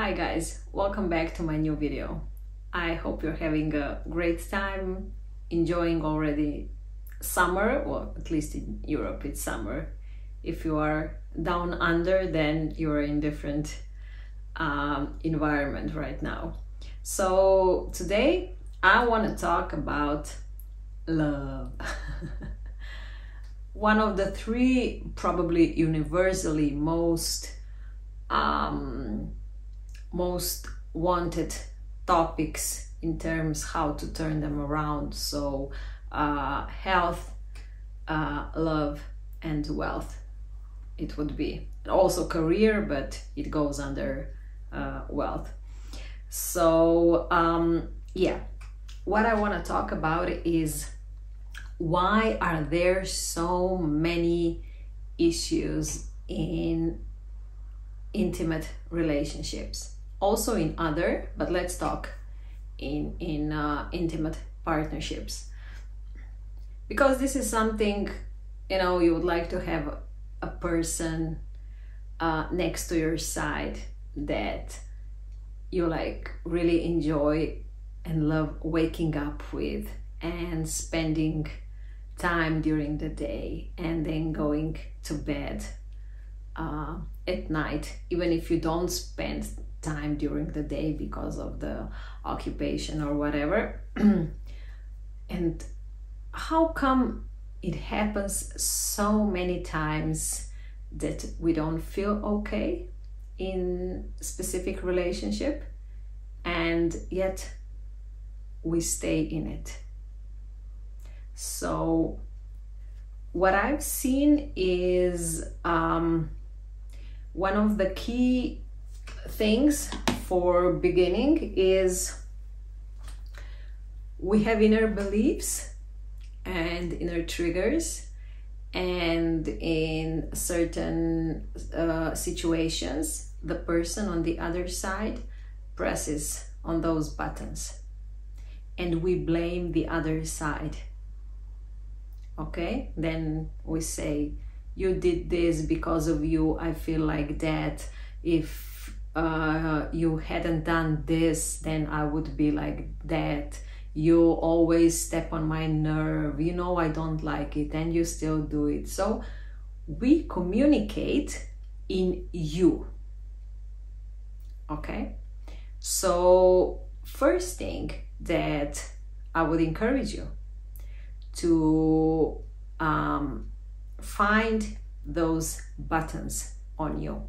Hi guys, welcome back to my new video. I hope you're having a great time, enjoying already summer, or at least in Europe it's summer. If you are down under, then you're in different environment right now. So today I want to talk about love. One of the three probably universally most wanted topics in terms how to turn them around. So health, love and wealth, it would be. Also career, but it goes under wealth. So yeah, what I want to talk about is why are there so many issues in intimate relationships, also in other, but let's talk in intimate partnerships, because this is something, you know, you would like to have a person next to your side that you like really enjoy and love waking up with and spending time during the day and then going to bed at night, even if you don't spend time during the day because of the occupation or whatever. And how come it happens so many times that we don't feel okay in specific relationship and yet we stay in it? So what I've seen is one of the key things for beginning is we have inner beliefs and inner triggers, and in certain situations the person on the other side presses on those buttons and we blame the other side. Okay, then we say, you did this because of you, I feel like that. If you hadn't done this, then I would be like that. You always step on my nerve, you know I don't like it and you still do it. So we communicate in you. Okay, so first thing that I would encourage you to find those buttons on you,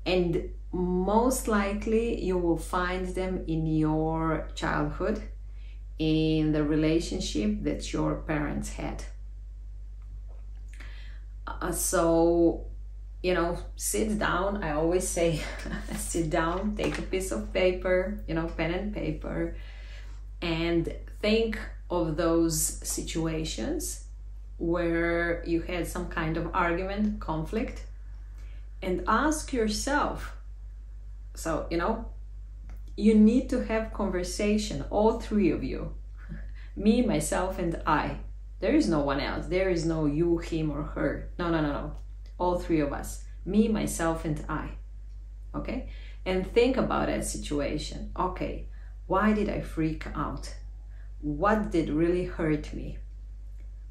and most likely you will find them in your childhood, in the relationship that your parents had. So, you know, sit down. I always say sit down, take a piece of paper, you know, pen and paper, and think of those situations where you had some kind of argument, conflict, and ask yourself. So, you know, you need to have conversation, all three of you, me, myself, and I. There is no one else. There is no you, him, or her. No. All three of us, me, myself, and I. Okay? And think about that situation. Okay, why did I freak out? What did really hurt me?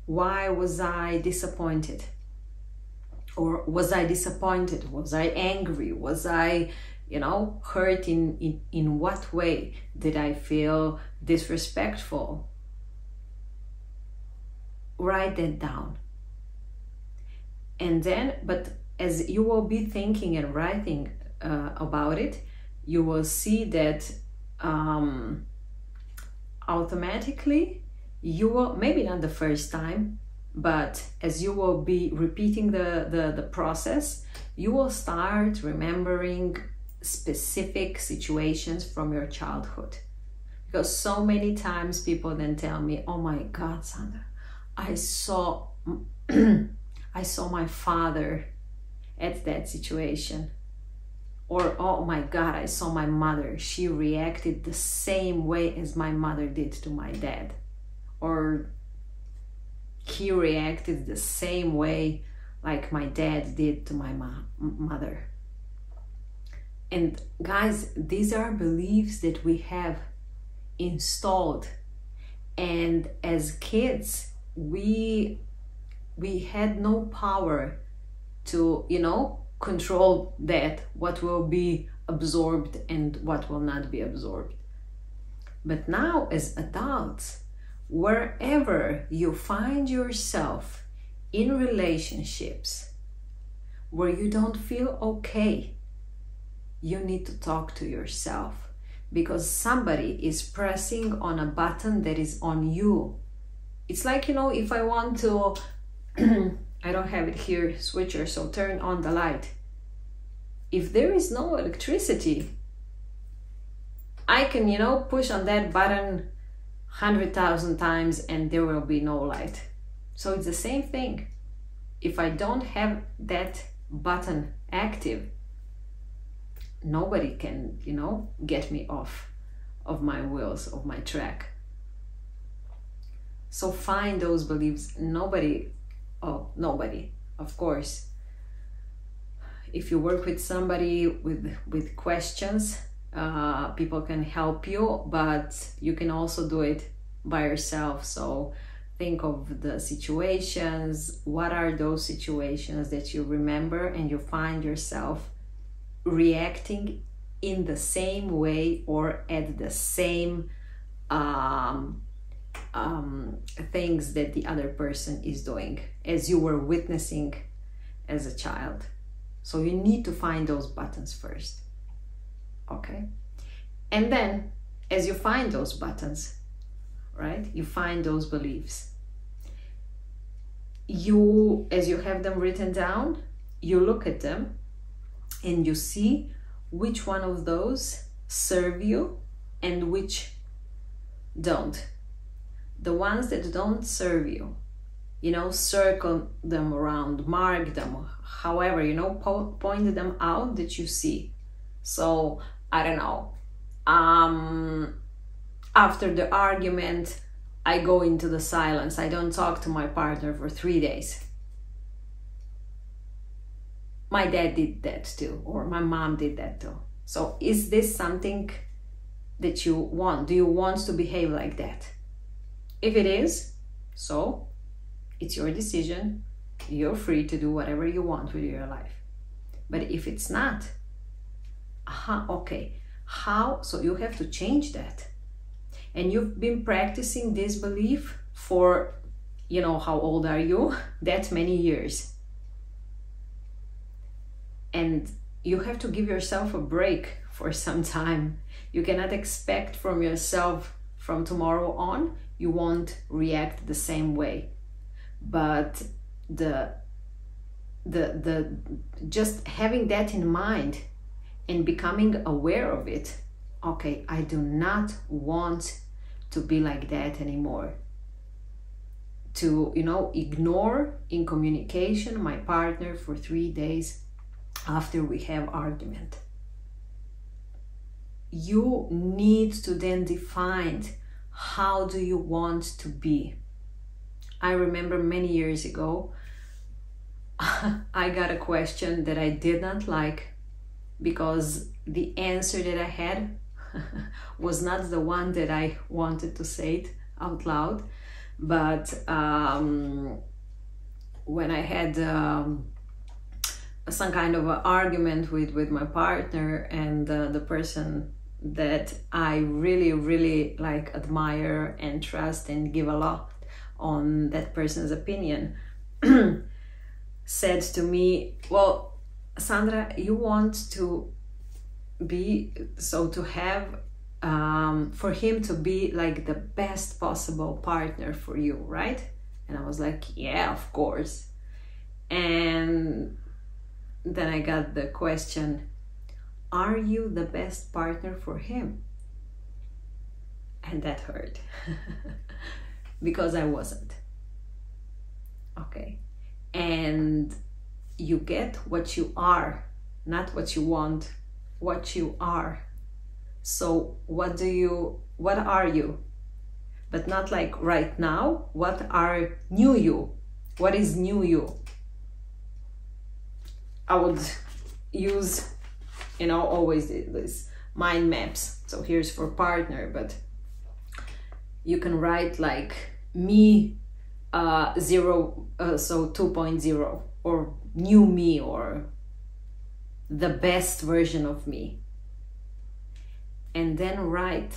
Why was I disappointed? Or was I disappointed? Was I angry? Was I, you know, hurt in what way? Did I feel disrespectful? Write that down. And then, but as you will be thinking and writing about it, you will see that automatically you will, maybe not the first time, but as you will be repeating the process, you will start remembering specific situations from your childhood. Because so many times people then tell me, oh my God, Sandra, I saw my father at that situation. Or, oh my God, I saw my mother. She reacted the same way as my mother did to my dad. Or he reacted the same way like my dad did to my mother. And guys, these are beliefs that we have installed. And as kids, we had no power to, control that, what will be absorbed and what will not be absorbed. But now as adults, wherever you find yourself in relationships where you don't feel okay, you need to talk to yourself, because somebody is pressing on a button that is on you. It's like, if I want to, I don't have it here, switcher, so turn on the light. If there is no electricity, I can, push on that button 100,000 times and there will be no light. So it's the same thing. If I don't have that button active, nobody can, get me off of my wheels, of my track. So find those beliefs. Nobody, of course. If you work with somebody with questions, people can help you, but you can also do it by yourself. So think of the situations. What are those situations that you remember and you find yourself reacting in the same way or at the same things that the other person is doing as you were witnessing as a child? So you need to find those buttons first, okay? And then as you find those buttons, right, you find those beliefs, as you have them written down, you look at them and you see which one of those serve you and which don't. The ones that don't serve you, circle them around, mark them, however, point them out that you see. So, I don't know, after the argument, I go into the silence. I don't talk to my partner for 3 days. My dad did that too, or my mom did that too. So is this something that you want? Do you want to behave like that? If it is, so it's your decision. You're free to do whatever you want with your life. But if it's not, okay, how? So you have to change that. And you've been practicing this belief for, how old are you? That many years. And you have to give yourself a break for some time. You cannot expect from yourself from tomorrow on, you won't react the same way. But just having that in mind and becoming aware of it, okay, I do not want to be like that anymore. To, ignore in communication my partner for 3 days after we have argument. You need to then define how do you want to be. I remember many years ago, I got a question that I did not like because the answer that I had was not the one that I wanted to say it out loud. But when I had some kind of an argument with my partner, and the person that I really, really admire and trust and give a lot on that person's opinion, said to me, well, Sandra, you want to be, to have, for him to be like the best possible partner for you, right? And I was like, yeah, of course. And then I got the question, are you the best partner for him? And that hurt because I wasn't. Okay. And you get what you are, not what you want, what you are. So what are you? But not like right now, what are new you? What is new you? I would use you know, always this mind maps. So here's for partner, but you can write like me 2.0, or new me, or the best version of me. And then write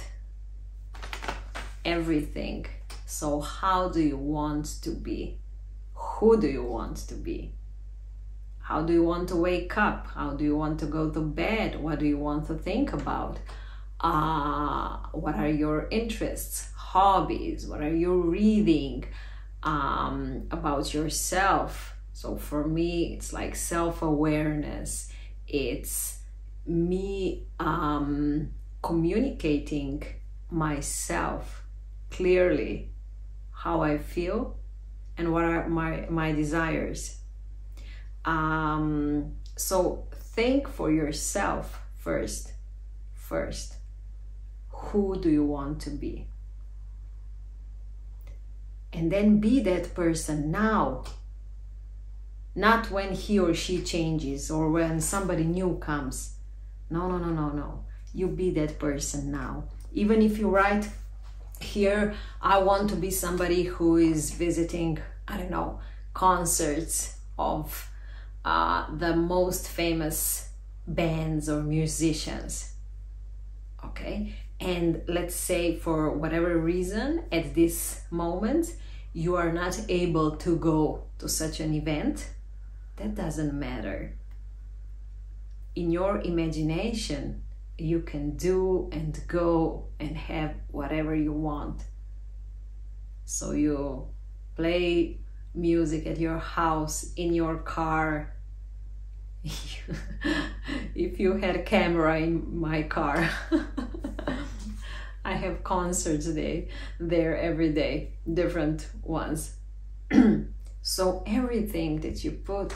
everything. So how do you want to be? Who do you want to be? How do you want to wake up? How do you want to go to bed? What do you want to think about? What are your interests, hobbies? What are you reading about yourself? So for me, it's like self-awareness. It's me communicating myself clearly, how I feel and what are my desires. So think for yourself first. Who do you want to be? And then be that person now. Not when he or she changes or when somebody new comes. No. You be that person now. Even if you write here, I want to be somebody who is visiting, I don't know, concerts of the most famous bands or musicians. Okay? And let's say for whatever reason, at this moment, you are not able to go to such an event. That doesn't matter. In your imagination, you can do and go and have whatever you want. So you play music at your house, in your car. If you had a camera in my car, I have concerts there every day, different ones. So everything that you put,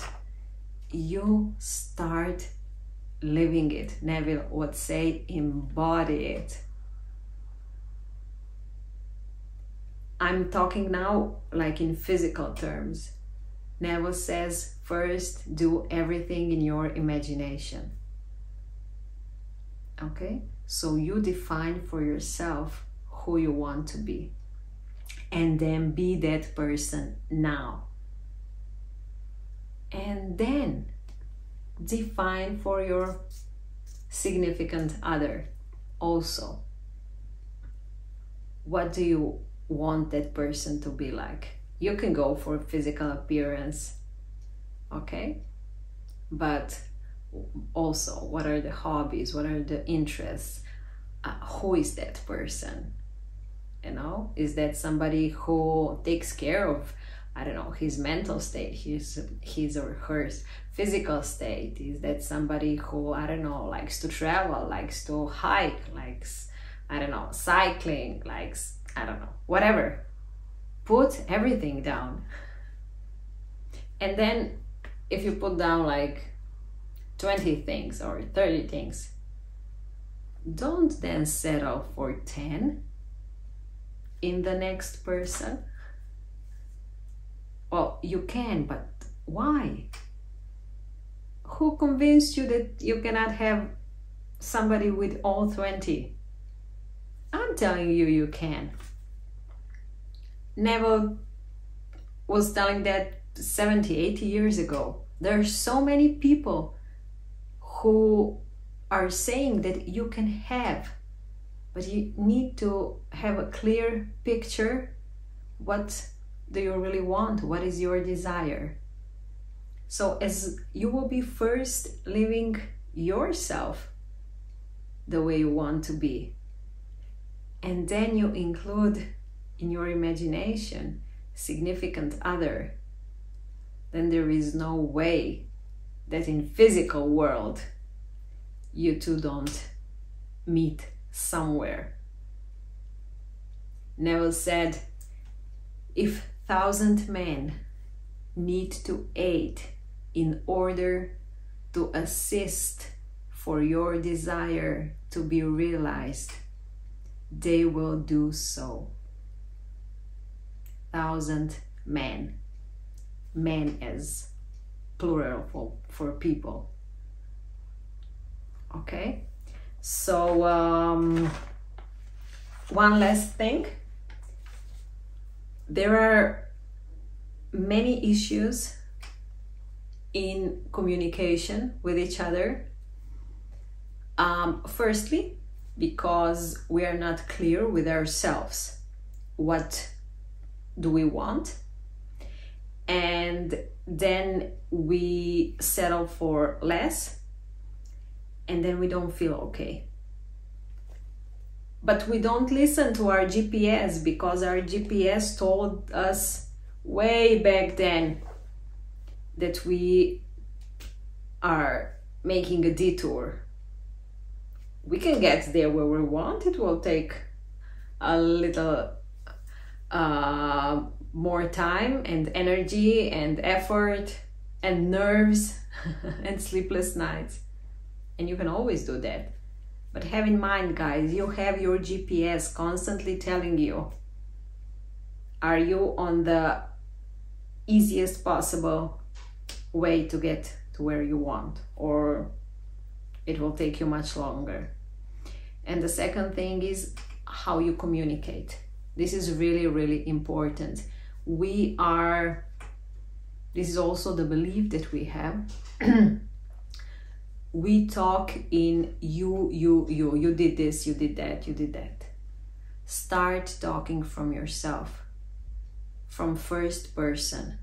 you start living it. Neville would say, embody it. I'm talking now like in physical terms. Neville says, first do everything in your imagination. Okay? So you define for yourself who you want to be. And then be that person now. And then define for your significant other also. What do you want that person to be like? You can go for physical appearance, okay? But also, what are the hobbies? What are the interests? Who is that person? You know, is that somebody who takes care of, I don't know, his mental state, his or her physical state? Is that somebody who, I don't know, likes to travel, likes to hike, likes, I don't know, cycling, likes, I don't know, whatever. Put everything down. And then if you put down like 20 things or 30 things, don't then settle for 10 in the next person. Well, you can, but why? Who convinced you that you cannot have somebody with all 20? I'm telling you, you can. Neville was telling that 70, 80 years ago. There are so many people who are saying that you can have, but you need to have a clear picture. What do you really want? What is your desire? So as you will be first living yourself the way you want to be, and then you include in your imagination significant other, then there is no way that in physical world you two don't meet somewhere. Neville said, if 1,000 men need to aid in order to assist for your desire to be realized, they will do so. 1,000 men. Men as plural for people. Okay, so one last thing. There are many issues in communication with each other. Firstly, because we are not clear with ourselves. What do we want? And then we settle for less, and then we don't feel okay. But we don't listen to our GPS, because our GPS told us way back then that we are making a detour. We can get there where we want. It will take a little more time and energy and effort and nerves and sleepless nights. And you can always do that. But have in mind, guys, you have your GPS constantly telling you, are you on the easiest possible way to get to where you want, or it will take you much longer. And the second thing is how you communicate. This is really, really important. This is also the belief that we have. We talk in you did this, you did that, you did that. Start talking from yourself, from first person.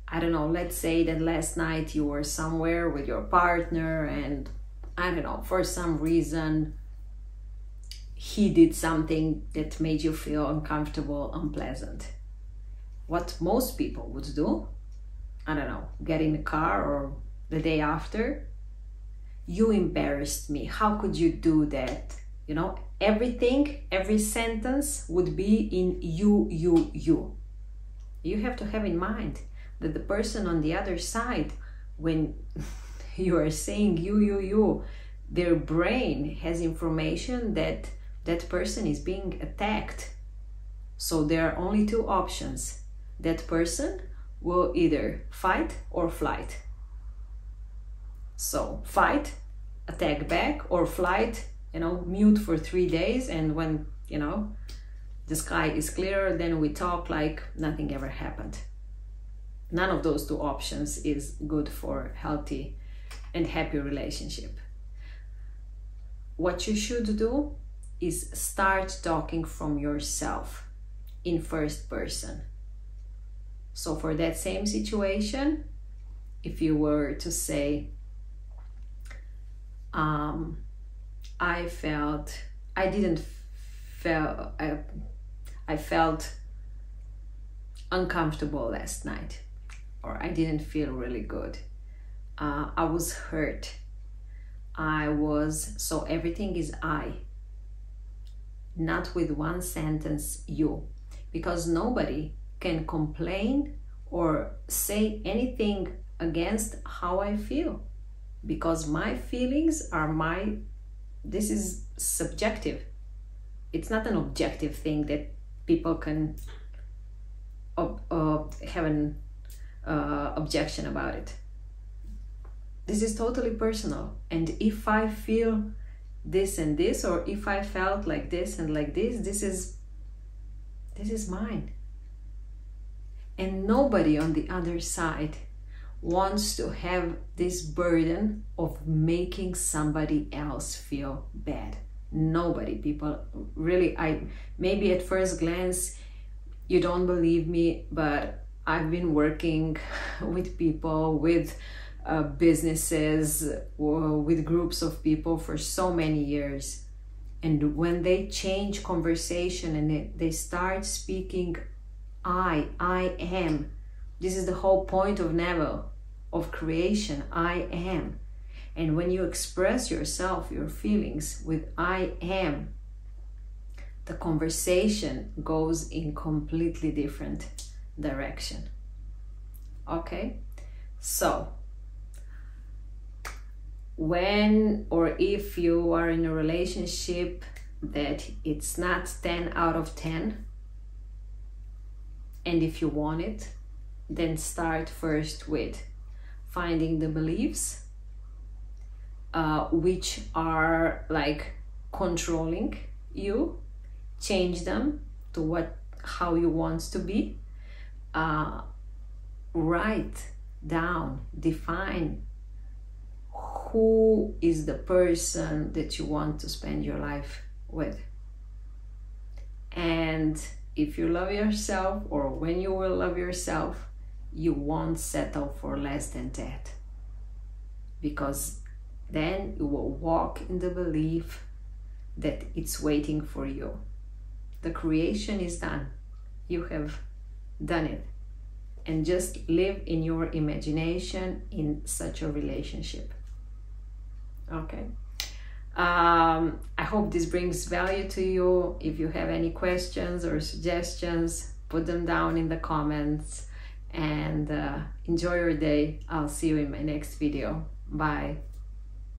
I don't know, let's say that last night you were somewhere with your partner and I don't know, for some reason he did something that made you feel uncomfortable, unpleasant. What most people would do, I don't know, get in the car or the day after, you embarrassed me, how could you do that? You know, everything, every sentence would be in you. You have to have in mind that the person on the other side, when you are saying you, their brain has information that that person is being attacked. So there are only two options. That person will either fight or flight. So fight, attack back, or flight, mute for 3 days, and when, the sky is clear, then we talk like nothing ever happened. None of those two options is good for healthy and happy relationship. What you should do is start talking from yourself in first person. So for that same situation, if you were to say, I felt uncomfortable last night, or I didn't feel really good. I was hurt. So everything is I, not with one sentence you, because nobody can complain or say anything against how I feel, because my feelings are this is subjective. It's not an objective thing that people can have an objection about it. This is totally personal, and if I feel this and this, or if I felt like this and like this is mine. And nobody on the other side wants to have this burden of making somebody else feel bad. Nobody, people, really. Maybe at first glance you don't believe me, but I've been working with people, with businesses, with groups of people for so many years. And when they change conversation and they start speaking I am, this is the whole point of Neville, of creation, I am. And when you express yourself, your feelings with I am, the conversation goes in completely different direction. Okay? So, when or if you are in a relationship that it's not 10 out of 10, and if you want it, then start first with finding the beliefs, which are like controlling you. Change them to how you want to be. Write down, define who is the person that you want to spend your life with. And if you love yourself, or when you will love yourself, you won't settle for less than that, because then you will walk in the belief that it's waiting for you. The creation is done. You have done it. And just live in your imagination in such a relationship. Okay. I hope this brings value to you. If you have any questions or suggestions, put them down in the comments, and enjoy your day. I'll see you in my next video. Bye.